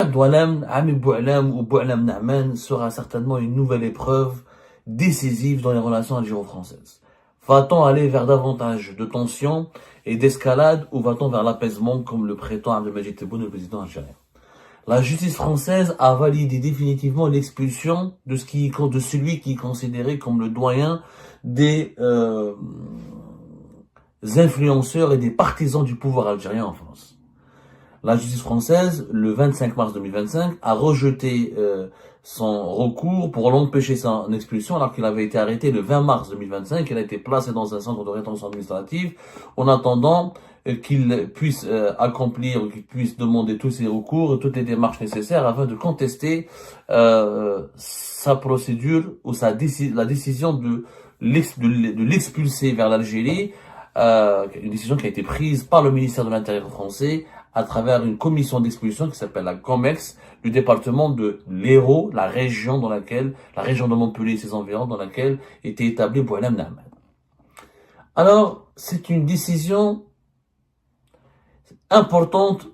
Doualam, Ami Boualam ou Boualam Na'man sera certainement une nouvelle épreuve décisive dans les relations algéro-françaises. Va-t-on aller vers davantage de tensions et d'escalade ou va-t-on vers l'apaisement comme le prétend Abdelmadjid Tebboune, le président algérien? La justice française a validé définitivement l'expulsion de celui qui est considéré comme le doyen des influenceurs et des partisans du pouvoir algérien en France. La justice française, le 25 mars 2025, a rejeté son recours pour l'empêcher son expulsion alors qu'il avait été arrêté le 20 mars 2025. Il a été placé dans un centre de rétention administrative en attendant qu'il puisse accomplir, qu'il puisse demander tous ses recours et toutes les démarches nécessaires afin de contester sa procédure ou la décision de l'expulser vers l'Algérie, une décision qui a été prise par le ministère de l'Intérieur français à travers une commission d'expulsion qui s'appelle la COMEX du département de l'Hérault, la région de Montpellier et ses environs dans laquelle était établi Boualam Na'man. Alors, c'est une décision importante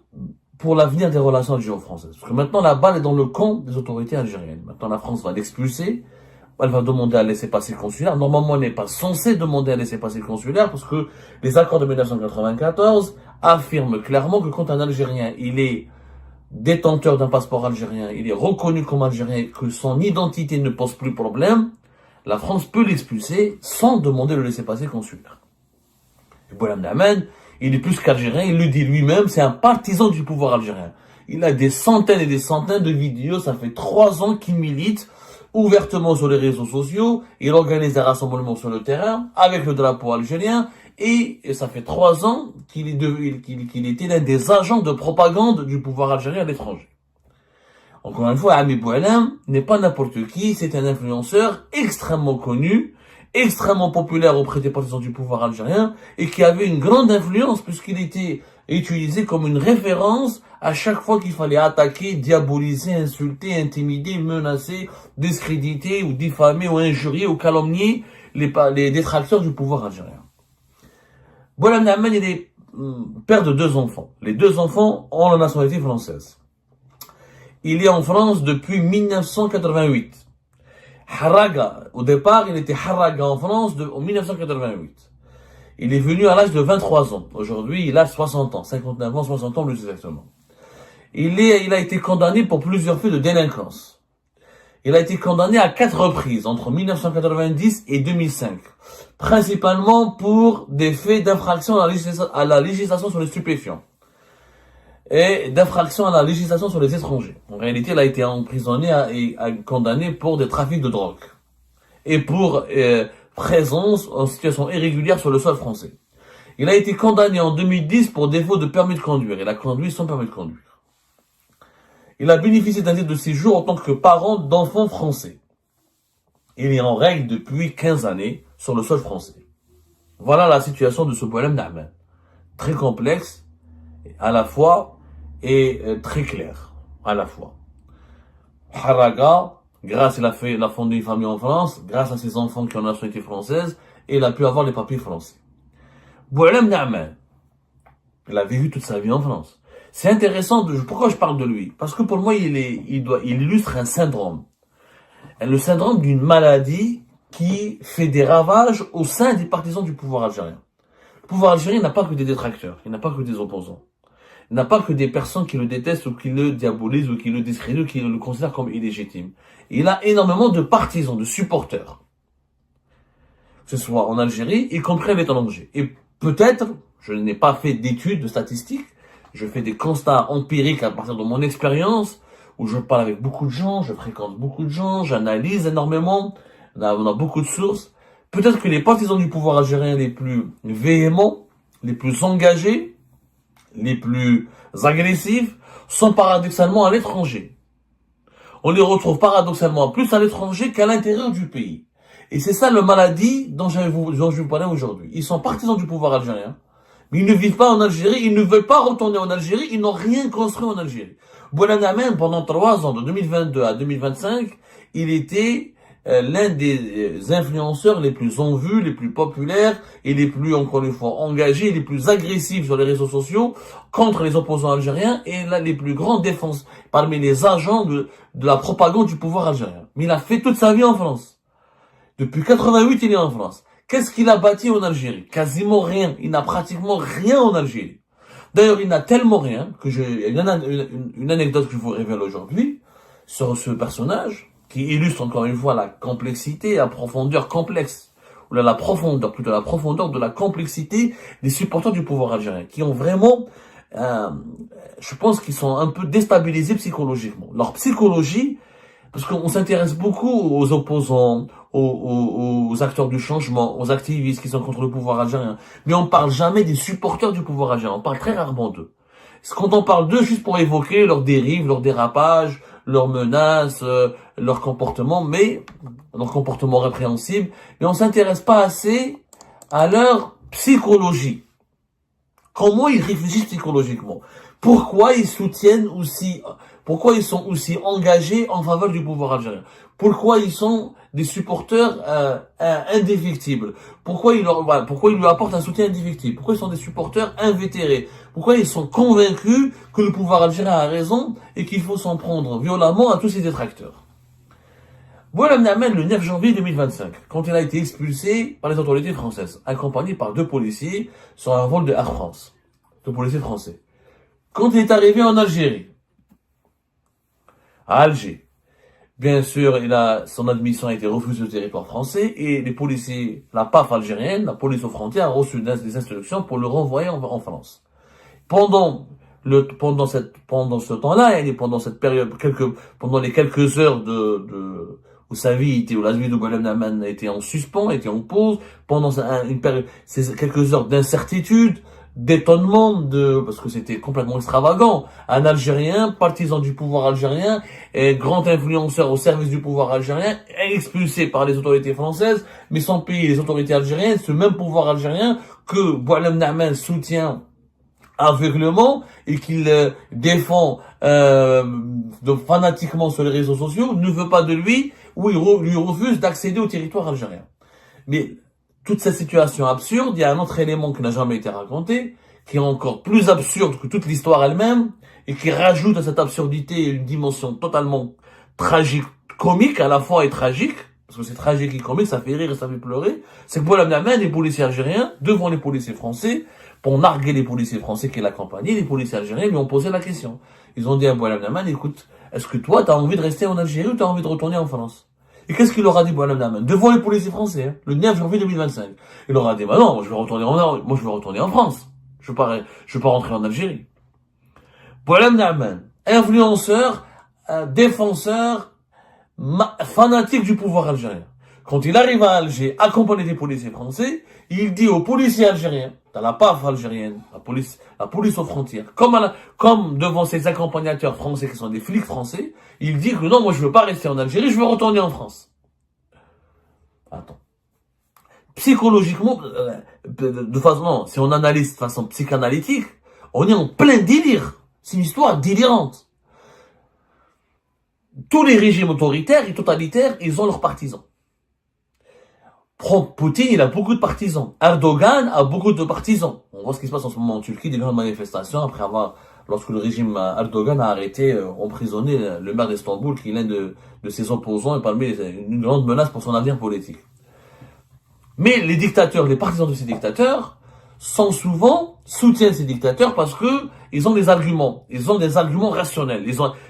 pour l'avenir des relations algéro-françaises. Parce que maintenant, la balle est dans le camp des autorités algériennes. Maintenant, la France va l'expulser. Elle va demander à laisser passer consulaire. Normalement, elle n'est pas censée demander à laisser passer consulaire parce que les accords de 1994 affirment clairement que quand un Algérien, il est détenteur d'un passeport algérien, il est reconnu comme Algérien, que son identité ne pose plus problème, la France peut l'expulser sans demander le laisser-passer consulaire. Et Boualam Na'man, il est plus qu'Algérien, il le dit lui-même, c'est un partisan du pouvoir algérien. Il a des centaines et des centaines de vidéos, ça fait 3 ans qu'il milite ouvertement sur les réseaux sociaux, il organise des rassemblements sur le terrain avec le drapeau algérien et ça fait 3 ans qu'il était l'un des agents de propagande du pouvoir algérien à l'étranger. Encore une fois, Ami Boualam n'est pas n'importe qui, c'est un influenceur extrêmement connu, extrêmement populaire auprès des partisans du pouvoir algérien et qui avait une grande influence puisqu'il était utilisé comme une référence à chaque fois qu'il fallait attaquer, diaboliser, insulter, intimider, menacer, discréditer ou diffamer ou injurier ou calomnier les détracteurs du pouvoir algérien. Boualam Na'man, il est père de 2 enfants. Les 2 enfants ont la nationalité française. Il est en France depuis 1988. Harraga, au départ, il était Harraga en France en 1988. Il est venu à l'âge de 23 ans. Aujourd'hui, il a 60 ans, 59 ans, 60 ans plus exactement. Il a été condamné pour plusieurs faits de délinquance. Il a été condamné à 4 reprises entre 1990 et 2005, principalement pour des faits d'infraction à la législation sur les stupéfiants et d'infraction à la législation sur les étrangers. En réalité, il a été emprisonné et condamné pour des trafics de drogue et pour présence en situation irrégulière sur le sol français. Il a été condamné en 2010 pour défaut de permis de conduire. Il a conduit sans permis de conduire. Il a bénéficié d'un titre de séjour en tant que parent d'enfants français. Il est en règle depuis 15 années sur le sol français. Voilà la situation de ce Boualam Na'man. Très complexe à la fois et très clair à la fois. Harraga, grâce à il a fondé une famille en France, grâce à ses enfants qui ont la nationalité française, et il a pu avoir les papiers français. Boualam Na'man, il a vécu toute sa vie en France. C'est intéressant, pourquoi je parle de lui? Parce que pour moi, il illustre un syndrome. Le syndrome d'une maladie qui fait des ravages au sein des partisans du pouvoir algérien. Le pouvoir algérien n'a pas que des détracteurs, il n'a pas que des opposants. Il n'a pas que des personnes qui le détestent ou qui le diabolisent ou qui le discréditent ou qui le considèrent comme illégitime. Il a énormément de partisans, de supporters. Que ce soit en Algérie, y compris à l'étranger. Et peut-être, je n'ai pas fait d'études, de statistiques, je fais des constats empiriques à partir de mon expérience, où je parle avec beaucoup de gens, je fréquente beaucoup de gens, j'analyse énormément, on a beaucoup de sources. Peut-être que les partisans du pouvoir algérien les plus véhéments, les plus engagés, les plus agressifs, sont paradoxalement à l'étranger. On les retrouve paradoxalement plus à l'étranger qu'à l'intérieur du pays. Et c'est ça le maladie dont je vais vous parler aujourd'hui. Ils sont partisans du pouvoir algérien, mais ils ne vivent pas en Algérie, ils ne veulent pas retourner en Algérie, ils n'ont rien construit en Algérie. Boualam Na'man, pendant 3 ans, de 2022 à 2025, il était l'un des influenceurs les plus en vue, les plus populaires et les plus, encore une fois, engagés, les plus agressifs sur les réseaux sociaux contre les opposants algériens et là, les plus grandes défenses parmi les agents de la propagande du pouvoir algérien. Mais il a fait toute sa vie en France. Depuis 88, il est en France. Qu'est-ce qu'il a bâti en Algérie? Quasiment rien. Il n'a pratiquement rien en Algérie. D'ailleurs, il n'a tellement rien que une anecdote que je vous révèle aujourd'hui sur ce personnage qui illustre encore une fois la complexité, la profondeur complexe, ou la profondeur, plutôt la profondeur de la complexité des supporters du pouvoir algérien, qui ont vraiment, je pense qu'ils sont un peu déstabilisés psychologiquement. Leur psychologie, parce qu'on s'intéresse beaucoup aux opposants, aux acteurs du changement, aux activistes qui sont contre le pouvoir algérien, mais on parle jamais des supporters du pouvoir algérien, on parle très rarement d'eux. C'est quand on parle d'eux juste pour évoquer leurs dérives, leurs dérapages, leurs menaces, leur comportement répréhensible, mais on s'intéresse pas assez à leur psychologie. Comment ils réfléchissent psychologiquement? Pourquoi ils pourquoi ils sont aussi engagés en faveur du pouvoir algérien? Pourquoi ils sont des supporters indéfectibles? Pourquoi ils lui apportent un soutien indéfectible? Pourquoi ils sont des supporters invétérés? Pourquoi ils sont convaincus que le pouvoir algérien a raison et qu'il faut s'en prendre violemment à tous ses détracteurs? Boualem Namen, le 9 janvier 2025, quand il a été expulsé par les autorités françaises, accompagné par 2 policiers sur un vol de Air France. 2 policiers français. Quand il est arrivé en Algérie, à Alger, bien sûr, son admission a été refusée au territoire français et les policiers, la PAF algérienne, la police aux frontières, a reçu des instructions pour le renvoyer en France. Pendant ce temps-là, et pendant cette période, pendant les quelques heures où sa vie où la vie de Boualem Namen était en suspens, était en pause, pendant une période, ces quelques heures d'incertitude, d'étonnement parce que c'était complètement extravagant. Un Algérien, partisan du pouvoir algérien, et grand influenceur au service du pouvoir algérien, expulsé par les autorités françaises, mais sans payer les autorités algériennes, ce même pouvoir algérien que Boualem Namen soutient aveuglement et qu'il défend fanatiquement sur les réseaux sociaux, ne veut pas de lui, ou il lui refuse d'accéder au territoire algérien. Mais toute cette situation absurde, il y a un autre élément qui n'a jamais été raconté, qui est encore plus absurde que toute l'histoire elle-même, et qui rajoute à cette absurdité une dimension totalement tragique, comique à la fois et tragique, parce que c'est tragique et comique, ça fait rire et ça fait pleurer, c'est que Boualem Namen, les policiers algériens, devant les policiers français, pour narguer les policiers français qui l'accompagnaient, les policiers algériens lui ont posé la question. Ils ont dit à Boualem Namen, écoute, est-ce que toi, t'as envie de rester en Algérie ou t'as envie de retourner en France? Et qu'est-ce qu'il leur a dit, Boualem Namen, devant les policiers français, le 9 janvier 2025? Il leur a dit, bah non, moi je vais retourner en France. Je veux pas rentrer en Algérie. Boualem Namen, influenceur, défenseur, fanatique du pouvoir algérien. Quand il arrive à Alger, accompagné des policiers français, il dit aux policiers algériens, dans la PAF algérienne, la police aux frontières, comme devant ses accompagnateurs français qui sont des flics français, il dit que non, moi je veux pas rester en Algérie, je veux retourner en France. Attends. Psychologiquement, non, si on analyse de façon psychanalytique, on est en plein délire. C'est une histoire délirante. Tous les régimes autoritaires et totalitaires, ils ont leurs partisans. Poutine, il a beaucoup de partisans. Erdogan a beaucoup de partisans. On voit ce qui se passe en ce moment en Turquie, des grandes manifestations lorsque le régime Erdogan a arrêté, emprisonné le maire d'Istanbul, qui est l'un de ses opposants et parmi une grande menace pour son avenir politique. Mais les dictateurs, les partisans de ces dictateurs, soutiennent ces dictateurs parce que ils ont des arguments rationnels.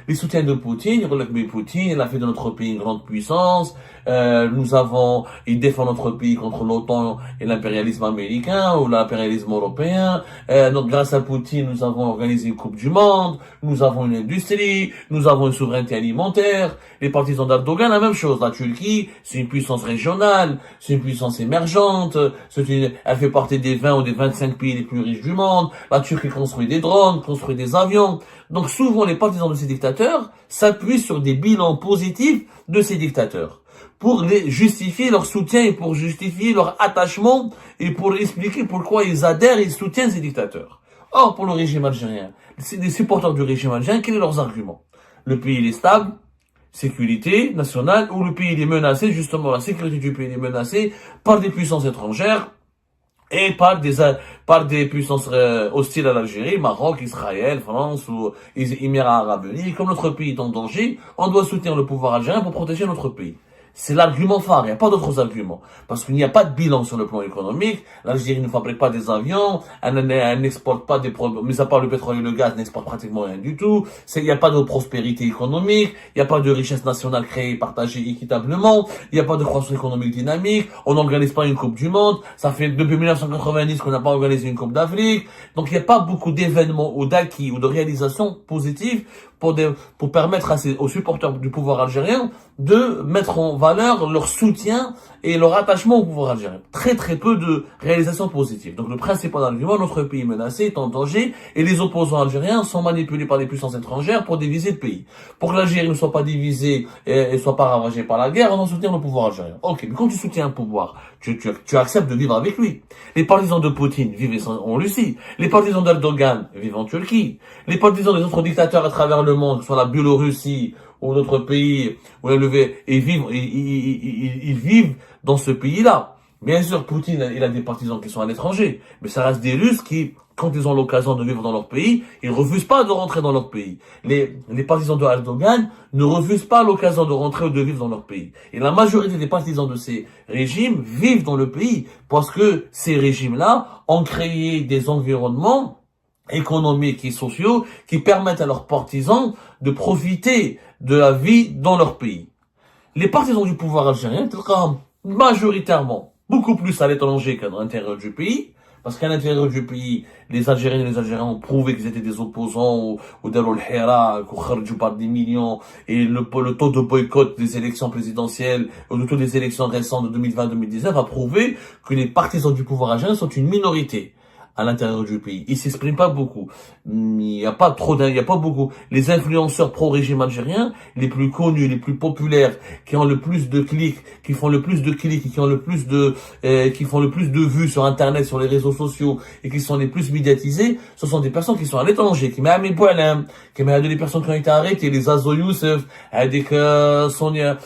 Les soutiennent de Poutine, ils relèvent que Poutine, il a fait de notre pays une grande puissance, il défend notre pays contre l'OTAN et l'impérialisme américain ou l'impérialisme européen. Donc grâce à Poutine, nous avons organisé une Coupe du Monde, nous avons une industrie, nous avons une souveraineté alimentaire. Les partisans d'Erdogan, la même chose. La Turquie, c'est une puissance régionale, c'est une puissance émergente, elle fait partie des 20 ou des 25 pays les plus riches du monde. La Turquie construit des drones, construit des avions. Donc souvent, les partisans de ces dictateurs s'appuient sur des bilans positifs de ces dictateurs pour justifier leur soutien et pour justifier leur attachement et pour expliquer pourquoi ils adhèrent et soutiennent ces dictateurs. Or, pour le régime algérien, les supporters du régime algérien, quels sont leurs arguments? Le pays il est stable, sécurité nationale, où le pays est menacé, justement, la sécurité du pays est menacée par des puissances étrangères et par des puissances hostiles à l'Algérie, Maroc, Israël, France ou Émirats Arabes Unis. Comme notre pays est en danger, on doit soutenir le pouvoir algérien pour protéger notre pays. C'est l'argument phare, il n'y a pas d'autres arguments. Parce qu'il n'y a pas de bilan sur le plan économique. L'Algérie ne fabrique pas des avions, elle n'exporte pas des produits, mis à part le pétrole et le gaz, n'exporte pratiquement rien du tout. Il n'y a pas de prospérité économique, il n'y a pas de richesse nationale créée et partagée équitablement, il n'y a pas de croissance économique dynamique, on n'organise pas une Coupe du Monde, ça fait depuis 1990 qu'on n'a pas organisé une Coupe d'Afrique. Donc il n'y a pas beaucoup d'événements ou d'acquis ou de réalisations positives pour permettre aux supporters du pouvoir algérien de mettre en valeur leur soutien et leur attachement au pouvoir algérien. Très très peu de réalisations positives. Donc le principal argument, notre pays menacé est en danger et les opposants algériens sont manipulés par les puissances étrangères pour diviser le pays. Pour que l'Algérie ne soit pas divisée et soit pas ravagée par la guerre, on doit soutenir le pouvoir algérien. Ok, mais quand tu soutiens un pouvoir, tu acceptes de vivre avec lui. Les partisans de Poutine vivent en Russie. Les partisans d'Erdogan vivent en Turquie. Les partisans des autres dictateurs à travers le monde, que ce soit la Biélorussie ou d'autres pays où ils vivent dans ce pays-là. Bien sûr, Poutine, il a des partisans qui sont à l'étranger, mais ça reste des Russes qui, quand ils ont l'occasion de vivre dans leur pays, ils refusent pas de rentrer dans leur pays. Les partisans de Erdogan ne refusent pas l'occasion de rentrer ou de vivre dans leur pays. Et la majorité des partisans de ces régimes vivent dans le pays parce que ces régimes-là ont créé des environnements économiques et sociaux qui permettent à leurs partisans de profiter de la vie dans leur pays. Les partisans du pouvoir algérien, majoritairement, beaucoup plus à l'étranger qu'à l'intérieur du pays, parce qu'à l'intérieur du pays, les Algériens et les Algériens ont prouvé qu'ils étaient des opposants au Darul Hira, qu'on kharjou par des millions, et le taux de boycott des élections présidentielles, ou le taux des élections récentes de 2020-2019 a prouvé que les partisans du pouvoir algérien sont une minorité à l'intérieur du pays. Ils s'expriment pas beaucoup. Il y a pas beaucoup. Les influenceurs pro-régime algérien, les plus connus, les plus populaires, qui ont le plus de clics, qui font le plus de vues sur Internet, sur les réseaux sociaux, et qui sont les plus médiatisés, ce sont des personnes qui sont à l'étranger, qui m'ont des personnes qui ont été arrêtées, les Azo Youssef, avec Sofia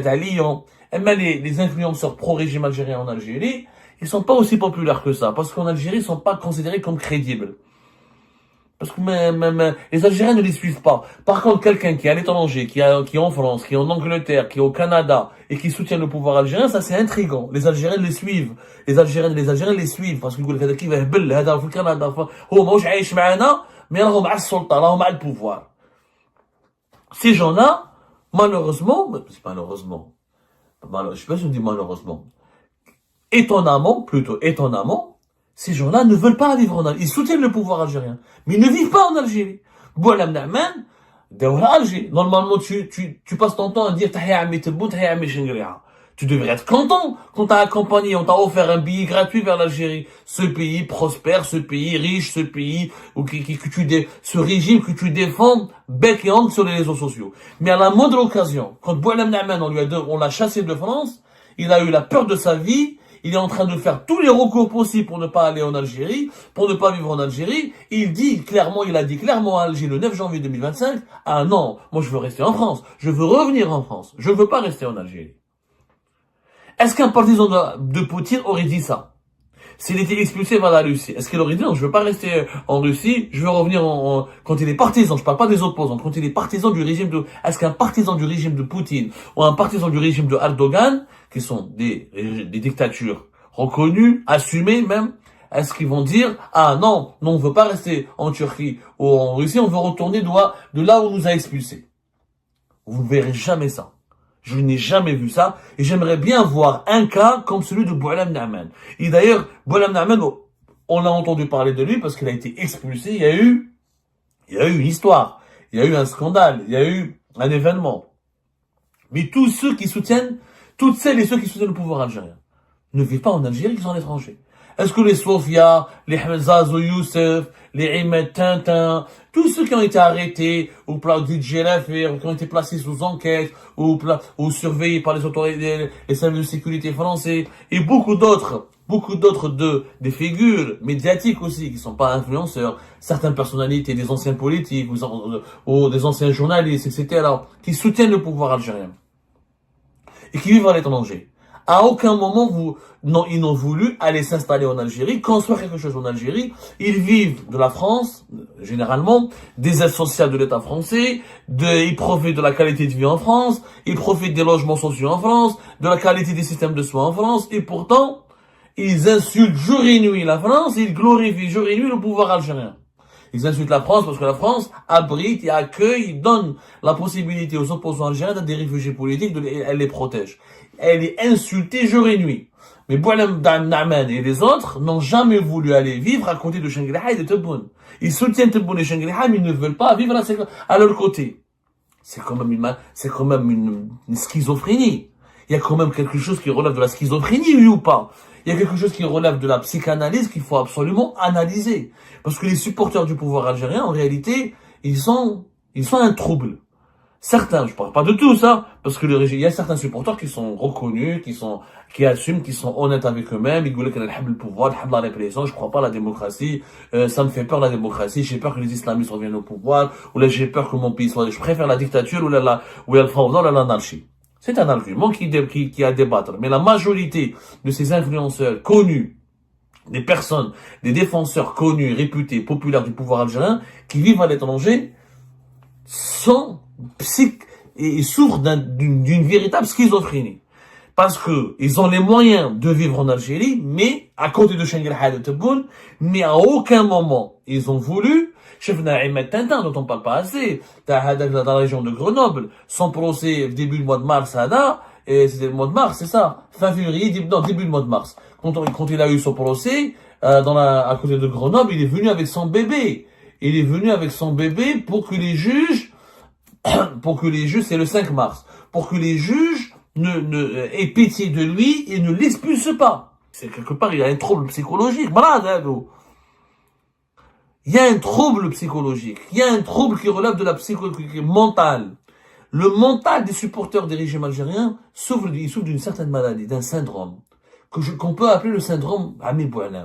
Talion. Les influenceurs pro-régime algérien en Algérie, ils sont pas aussi populaires que ça, parce qu'en Algérie, ils sont pas considérés comme crédibles. Parce que même les Algériens ne les suivent pas. Par contre, quelqu'un qui est à l'étranger, qui est en France, qui est en Angleterre, qui est au Canada, et qui soutient le pouvoir algérien, ça c'est intriguant. Les Algériens les suivent. Les Algériens les suivent, parce qu'ils disent, هذا كيف هبل, هذا في الكندا, هو ماهوش عايش معنا, mais راهو مع السلطة, راهو مع le pouvoir. Ces gens-là, malheureusement, je sais pas si on dit malheureusement, étonnamment, ces gens-là ne veulent pas vivre en Algérie. Ils soutiennent le pouvoir algérien, mais ils ne vivent pas en Algérie. Boualem Na'man, Algérie. Normalement, tu passes ton temps à dire Tahia Ami Tebbout, Tahia Ami Shengria. Tu devrais être content qu'on t'a accompagné, on t'a offert un billet gratuit vers l'Algérie. Ce pays prospère, ce pays riche, ce pays ce régime que tu défends bec et ongle sur les réseaux sociaux. Mais à la moindre occasion, quand Boualem Na'man, on l'a chassé de France, il a eu la peur de sa vie, il est en train de faire tous les recours possibles pour ne pas aller en Algérie, pour ne pas vivre en Algérie. Il a dit clairement à Alger le 9 janvier 2025, ah non, moi je veux rester en France, je veux revenir en France, je veux pas rester en Algérie. Est-ce qu'un partisan de Poutine aurait dit ça? S'il était expulsé vers la Russie, est-ce qu'il aurait dit non, je veux pas rester en Russie, je veux revenir quand il est partisan, je parle pas des opposants, quand il est partisan du régime est-ce qu'un partisan du régime de Poutine ou un partisan du régime de Erdogan, qui sont des dictatures reconnues, assumées même, est-ce qu'ils vont dire, ah non, on veut pas rester en Turquie ou en Russie, on veut retourner de là où on nous a expulsés? Vous ne verrez jamais ça. Je n'ai jamais vu ça, et j'aimerais bien voir un cas comme celui de Boualem Na'man. Et d'ailleurs, Boualem Na'man, on a entendu parler de lui parce qu'il a été expulsé, il y a eu une histoire, il y a eu un scandale, il y a eu un événement. Mais toutes celles et ceux qui soutiennent le pouvoir algérien ne vivent pas en Algérie, ils sont à l'étranger. Est-ce que les Sofia, les Hamzazo Youssef, les Ahmed Tintin, tous ceux qui ont été arrêtés, ou DJ Lafir, qui ont été placés sous enquête, ou surveillés par les autorités, les services de sécurité français, et beaucoup d'autres beaucoup d'autres des figures médiatiques aussi, qui sont pas influenceurs, certaines personnalités, des anciens politiques, ou des anciens journalistes, etc., qui soutiennent le pouvoir algérien. Et qui vivent à l'étranger. À aucun moment, ils n'ont voulu aller s'installer en Algérie, construire quelque chose en Algérie. Ils vivent de la France, généralement, des aides sociales de l'État français, ils profitent de la qualité de vie en France, ils profitent des logements sociaux en France, de la qualité des systèmes de soins en France, et pourtant, ils insultent jour et nuit la France, ils glorifient jour et nuit le pouvoir algérien. Ils insultent la France parce que la France abrite et accueille, donne la possibilité aux opposants algériens d'être des réfugiés politiques, elle les protège. Elle est insultée jour et nuit. Mais Boualem Naaman et les autres n'ont jamais voulu aller vivre à côté de Chengliha et de Tebboune. Ils soutiennent Tebboune et Chengliha, mais ils ne veulent pas vivre à leur côté. C'est quand même une schizophrénie. Il y a quand même quelque chose qui relève de la schizophrénie, oui ou pas? Il y a quelque chose qui relève de la psychanalyse qu'il faut absolument analyser. Parce que les supporters du pouvoir algérien, en réalité, ils sont un trouble. Certains, je parle pas de tous, hein, parce que il y a certains supporters qui sont reconnus, qui assument, qui sont honnêtes avec eux-mêmes, ils disent qu'ils aiment le pouvoir, ils aiment la répression, je crois pas à la démocratie, ça me fait peur la démocratie, j'ai peur que les islamistes reviennent au pouvoir, ou là j'ai peur que mon pays soit, je préfère la dictature, ou le fawda, ou l'anarchie. C'est un argument qui a à débattre. Mais la majorité de ces influenceurs connus, des personnes, des défenseurs connus, réputés, populaires du pouvoir algérien, qui vivent à l'étranger, sont et souffrent d'une véritable schizophrénie. Parce que ils ont les moyens de vivre en Algérie, mais à côté de Chengliha et de Tebboune, mais à aucun moment ils ont voulu. Chef Naïm Tintin, dont on parle pas assez, dans la région de Grenoble, son procès début du mois de mars, et c'était le mois de mars, c'est ça, fin février, début du mois de mars. Quand il a eu son procès, à côté de Grenoble, il est venu avec son bébé. Il est venu avec son bébé pour que les juges, c'est le 5 mars, pour que les juges aient pitié de lui et ne l'expulsent pas. C'est quelque part, il y a un trouble psychologique, malade, hein, il y a un trouble psychologique. Il y a un trouble qui relève de la psychologie mentale. Le mental des supporters des régimes algériens souffre d'une certaine maladie, d'un syndrome, qu'on peut appeler le syndrome Ami Boualem.